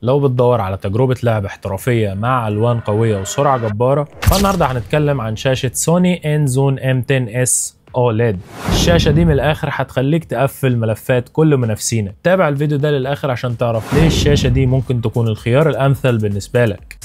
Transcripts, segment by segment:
لو بتدور على تجربة لعب احترافية مع ألوان قوية وسرعة جبارة، فالنهاردة هنتكلم عن شاشة سوني إنزون M10S OLED. الشاشة دي من الآخر هتخليك تقفل ملفات كل منافسينك. تابع الفيديو ده للآخر عشان تعرف ليه الشاشة دي ممكن تكون الخيار الأمثل بالنسبة لك.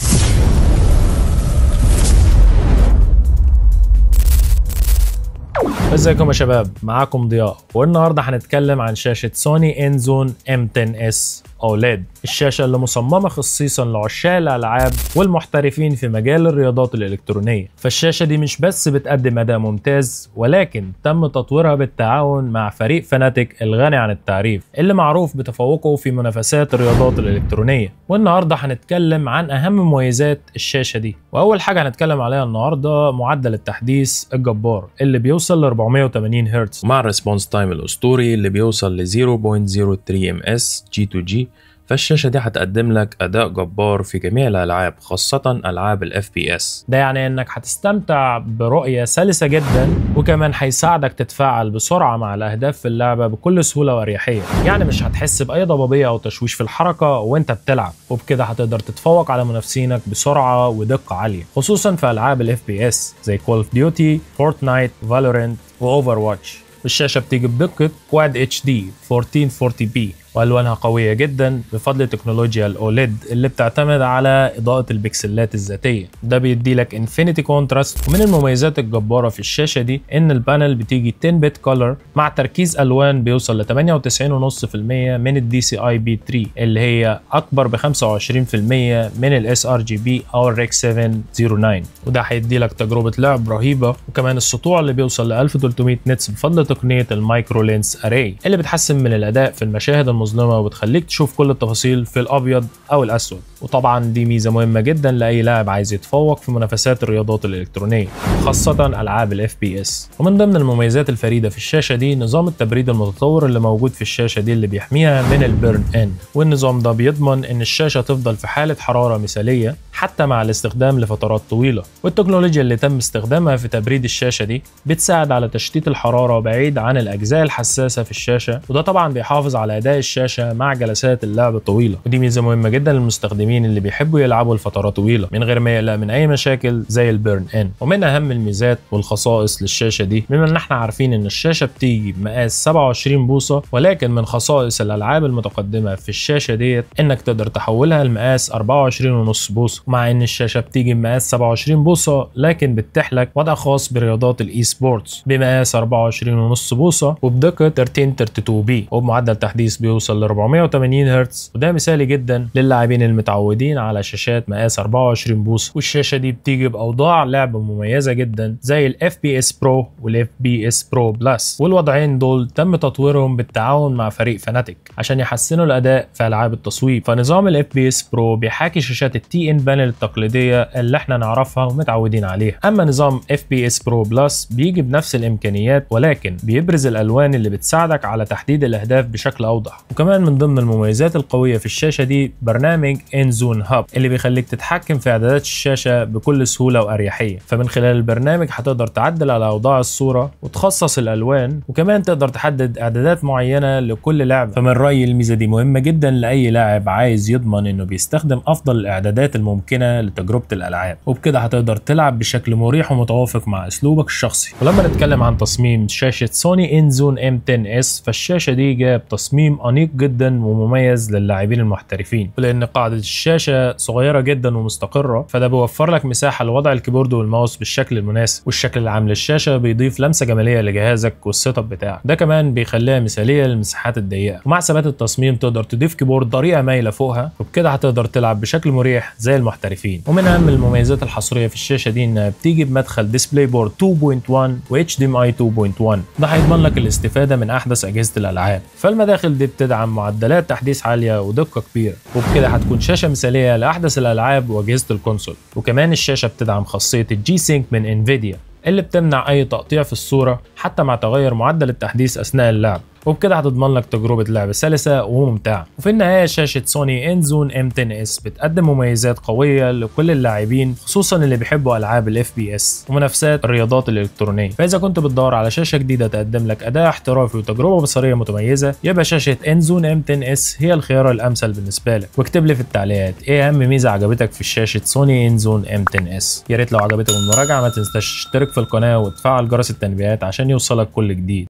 ازيكم يا شباب، معاكم ضياء، والنهارده هنتكلم عن شاشة سوني إنزون M10S OLED، الشاشة اللي مصممة خصيصا لعشاق الألعاب والمحترفين في مجال الرياضات الإلكترونية. فالشاشة دي مش بس بتقدم أداء ممتاز، ولكن تم تطويرها بالتعاون مع فريق فناتيك الغني عن التعريف اللي معروف بتفوقه في منافسات الرياضات الإلكترونية. والنهارده هنتكلم عن أهم مميزات الشاشة دي. وأول حاجة هنتكلم عليها النهارده معدل التحديث الجبار اللي بيوصل ل 480 هرتز مع الريسبونس تايم الأسطوري اللي بيوصل ل 0.03 ms G2G. فالشاشة دي هتقدم لك أداء جبار في جميع الألعاب، خاصة ألعاب ال FPS. ده يعني إنك هتستمتع برؤية سلسة جدا، وكمان هيساعدك تتفاعل بسرعة مع الأهداف في اللعبة بكل سهولة وأريحية. يعني مش هتحس بأي ضبابية أو تشويش في الحركة وأنت بتلعب، وبكده هتقدر تتفوق على منافسينك بسرعة ودقة عالية، خصوصا في ألعاب ال FPS زي Call of Duty, Fortnite, Valorant و Overwatch. الشاشة بتيجي بدقة Quad HD 1440p والوانها قويه جدا بفضل تكنولوجيا الاوليد اللي بتعتمد على اضاءه البكسلات الذاتيه. ده بيدي لك انفينيتي كونتراست. ومن المميزات الجباره في الشاشه دي ان البانل بتيجي 10 بت كولر مع تركيز الوان بيوصل ل 98.5% من الدي سي اي بي 3 اللي هي اكبر ب 25% من الاس ار جي بي او الريك 709. وده هيدي لك تجربه لعب رهيبه، وكمان السطوع اللي بيوصل ل 1300 نتس بفضل تقنيه المايكرو لينس اري اللي بتحسن من الاداء في المشاهد المظلمه وبتخليك تشوف كل التفاصيل في الابيض او الاسود. وطبعا دي ميزه مهمه جدا لاي لاعب عايز يتفوق في منافسات الرياضات الالكترونيه، خاصه العاب الاف بي اس. ومن ضمن المميزات الفريده في الشاشه دي نظام التبريد المتطور اللي موجود في الشاشه دي اللي بيحميها من البيرن ان. والنظام ده بيضمن ان الشاشه تفضل في حاله حراره مثاليه حتى مع الاستخدام لفترات طويله. والتكنولوجيا اللي تم استخدامها في تبريد الشاشه دي بتساعد على تشتيت الحراره بعيد عن الاجزاء الحساسه في الشاشه، وده طبعا بيحافظ على اداء الشاشه مع جلسات اللعب الطويله. ودي ميزه مهمه جدا للمستخدمين اللي بيحبوا يلعبوا لفترات طويله من غير ما يقلق من اي مشاكل زي البيرن ان. ومن اهم الميزات والخصائص للشاشه دي، بما ان احنا عارفين ان الشاشه بتيجي بمقاس 27 بوصه، ولكن من خصائص الالعاب المتقدمه في الشاشه ديت انك تقدر تحولها لمقاس 24.5 بوصه. مع ان الشاشه بتيجي بمقاس 27 بوصه، لكن بتتيح لك وضع خاص برياضات الاي سبورتس بمقاس 24.5 بوصه وبدقه 1332 بي وبمعدل تحديث بيوصل ل 480 هرتز. وده مثالي جدا للاعبين المتعودين على شاشات مقاس 24 بوصه. والشاشه دي بتيجي باوضاع لعب مميزه جدا زي الاف بي اس برو والاف بي اس برو بلس، والوضعين دول تم تطويرهم بالتعاون مع فريق فناتيك عشان يحسنوا الاداء في العاب التصويب. فنظام الاف بي اس برو بيحاكي شاشات التي ان بانل التقليديه اللي احنا نعرفها ومتعودين عليها. اما نظام اف بي اس برو بلس بيجي بنفس الامكانيات، ولكن بيبرز الالوان اللي بتساعدك على تحديد الاهداف بشكل اوضح. وكمان من ضمن المميزات القويه في الشاشه دي برنامج إنزون هاب اللي بيخليك تتحكم في اعدادات الشاشه بكل سهوله واريحيه. فمن خلال البرنامج هتقدر تعدل على اوضاع الصوره وتخصص الالوان، وكمان تقدر تحدد اعدادات معينه لكل لعبه. فمن رايي الميزه دي مهمه جدا لاي لاعب عايز يضمن انه بيستخدم افضل الاعدادات الممكنه لتجربه الالعاب، وبكده هتقدر تلعب بشكل مريح ومتوافق مع اسلوبك الشخصي. ولما نتكلم عن تصميم شاشه سوني إنزون M10S، فالشاشه دي جايه بتصميم انيق جدا ومميز للاعبين المحترفين، ولان قاعده الشاشه صغيره جدا ومستقره، فده بيوفر لك مساحه لوضع الكيبورد والماوس بالشكل المناسب. والشكل العام للشاشه بيضيف لمسه جماليه لجهازك والسيت اب بتاعك، ده كمان بيخليها مثاليه للمساحات الضيقه. ومع ثبات التصميم تقدر تضيف كيبورد طريقه مايله فوقها، وبكده هتقدر تلعب بشكل مريح زي المحترفين. ومن اهم المميزات الحصريه في الشاشه دي انها بتيجي بمدخل ديسبلاي بورد 2.1 و HDMI 2.1. ده هيضمن لك الاستفاده من احدث اجهزه الالعاب. فالمداخل دي بتدعم معدلات تحديث عاليه ودقه كبيره، وبكده هتكون شاشه مثاليه لاحدث الالعاب واجهزه الكونسول. وكمان الشاشه بتدعم خاصيه الجي سينك من انفيديا اللي بتمنع اي تقطيع في الصوره حتى مع تغير معدل التحديث اثناء اللعب. وبكده هتضمن لك تجربة لعب سلسة وممتعة. وفي النهاية شاشة سوني انزون M10s بتقدم مميزات قوية لكل اللاعبين، خصوصا اللي بيحبوا ألعاب ال FPS ومنافسات الرياضات الإلكترونية. فإذا كنت بتدور على شاشة جديدة تقدم لك أداء احترافي وتجربة بصرية متميزة، يبقى شاشة انزون M10s هي الخيار الأمثل بالنسبة لك. واكتب لي في التعليقات إيه أهم ميزة عجبتك في شاشة سوني انزون M10s. يا ريت لو عجبتك المراجعة ما تنساش تشترك في القناة وتفعل جرس التنبيهات عشان يوصلك كل جديد.